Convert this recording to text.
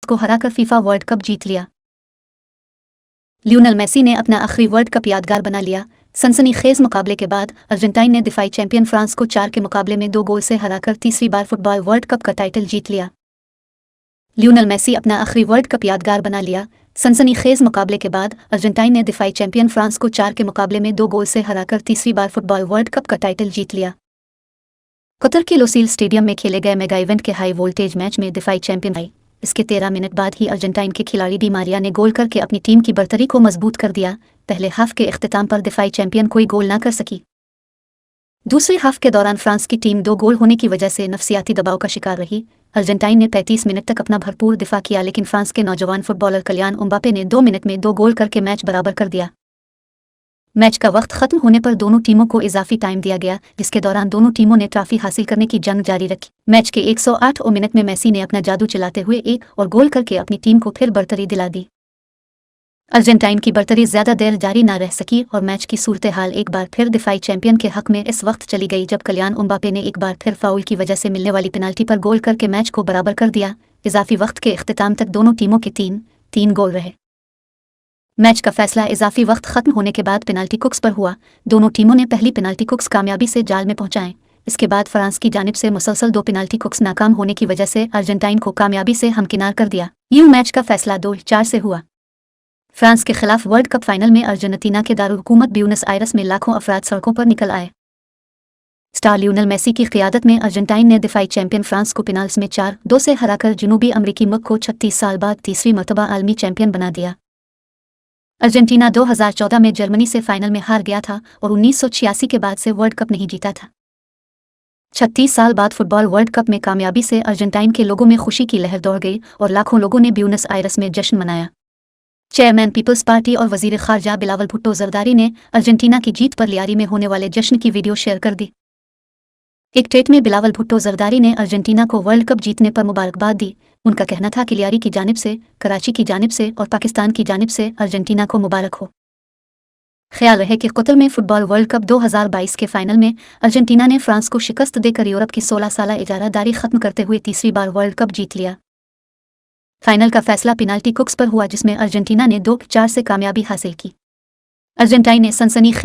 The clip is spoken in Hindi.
को हराकर फीफा वर्ल्ड कप जीत लिया। लियोनेल मेसी ने अपना आखिरी वर्ल्ड कप यादगार बना लिया। सनसनीखेज मुकाबले के बाद अर्जेंटाइन ने दिफाई चैंपियन फ्रांस को 4 के मुकाबले में 2 गोल से हराकर तीसरी बार फुटबॉल वर्ल्ड कप का टाइटल जीत लिया। लियोनेल मेसी अपना आखिरी वर्ल्ड कप यादगार बना लिया। सनसनीखेज मुकाबले के बाद अर्जेंटाइन ने दिफाई चैंपियन फ्रांस को 4 के मुकाबले में 2 गोल से हराकर तीसरी बार फुटबॉल वर्ल्ड कप का टाइटल जीत लिया। कतर के लोसील स्टेडियम में खेले गए मेगा इवेंट के हाई वोल्टेज मैच में दिफाई चैंपियन आई। इसके 13 मिनट बाद ही अर्जेंटाइन के खिलाड़ी डी मारिया ने गोल करके अपनी टीम की बर्तरी को मजबूत कर दिया। पहले हाफ के इख्तिताम पर दिफाई चैंपियन कोई गोल ना कर सकी। दूसरे हाफ के दौरान फ्रांस की टीम 2 गोल होने की वजह से नफसियाती दबाव का शिकार रही। अर्जेंटाइन ने 35 मिनट तक अपना भरपूर दिफा किया, लेकिन फ्रांस के नौजवान फुटबॉलर किलियन एम्बापे ने 2 मिनट में 2 गोल करके मैच बराबर कर दिया। मैच का वक्त खत्म होने पर दोनों टीमों को इजाफी टाइम दिया गया, जिसके दौरान दोनों टीमों ने ट्रॉफी हासिल करने की जंग जारी रखी। मैच के 108वें मिनट में मेसी ने अपना जादू चलाते हुए एक और गोल करके अपनी टीम को फिर बर्तरी दिला दी। अर्जेंटाइन की बर्तरी ज्यादा देर जारी न रह सकी और मैच की सूरत हाल एक बार फिर दिफाई चैंपियन के हक में इस वक्त चली गई, जब किलियन एम्बापे ने एक बार फिर फाउल की वजह से मिलने वाली पेनाल्टी पर गोल करके मैच को बराबर कर दिया। इजाफी वक्त के इख्तिताम तक दोनों टीमों के 3-3 गोल रहे। मैच का फैसला इजाफी वक्त खत्म होने के बाद पेनाल्टी कुक्स पर हुआ। दोनों टीमों ने पहली पेनाल्टी कुक्स कामयाबी से जाल में पहुंचाए। इसके बाद फ्रांस की जानिब से मुसलसल 2 पेनाल्टी कुक्स नाकाम होने की वजह से अर्जेंटाइन को कामयाबी से हमकिनार कर दिया। यूं मैच का फैसला 2-4 से हुआ। फ्रांस के खिलाफ वर्ल्ड कप फाइनल में अर्जेंटीना के दारुल हुकूमत ब्यूनस आयरस में लाखों अफराद सड़कों पर निकल आए। स्टार लियोनेल मेसी की क़ियादत में अर्जेंटाइन ने दिफाई चैंपियन फ्रांस को पेनाल्स में 4-2 से हराकर जनूबी अमरीकी मुल्क को 36 साल बाद तीसरी मरतबा आलमी चैंपियन बना दिया। अर्जेंटीना 2014 में जर्मनी से फाइनल में हार गया था और 1986 के बाद से वर्ल्ड कप नहीं जीता था। 36 साल बाद फुटबॉल वर्ल्ड कप में कामयाबी से अर्जेंटाइन के लोगों में खुशी की लहर दौड़ गई और लाखों लोगों ने ब्यूनस आयरस में जश्न मनाया। चेयरमैन पीपल्स पार्टी और वजीर खारजा बिलावल भुट्टो जरदारी ने अर्जेंटीना की जीत पर लियारी में होने वाले जश्न की वीडियो शेयर कर दी। एक ट्वीट में बिलावल भुट्टो जरदारी ने अर्जेंटीना को वर्ल्ड कप जीतने पर मुबारकबाद दी। उनका कहना था कि लियारी की जानिब से, कराची की जानिब से और पाकिस्तान की जानिब से अर्जेंटीना को मुबारक हो। ख्याल रहे कि कतर में फुटबॉल वर्ल्ड कप 2022 के फाइनल में अर्जेंटीना ने फ्रांस को शिकस्त देकर यूरोप की 16 साला इजारादारी खत्म करते हुए तीसरी बार वर्ल्ड कप जीत लिया। फाइनल का फैसला पेनाल्टी कुक्स पर हुआ, जिसमें अर्जेंटीना ने 2-4 से कामयाबी हासिल की। अर्जेंटाइन ने सनसनीखेज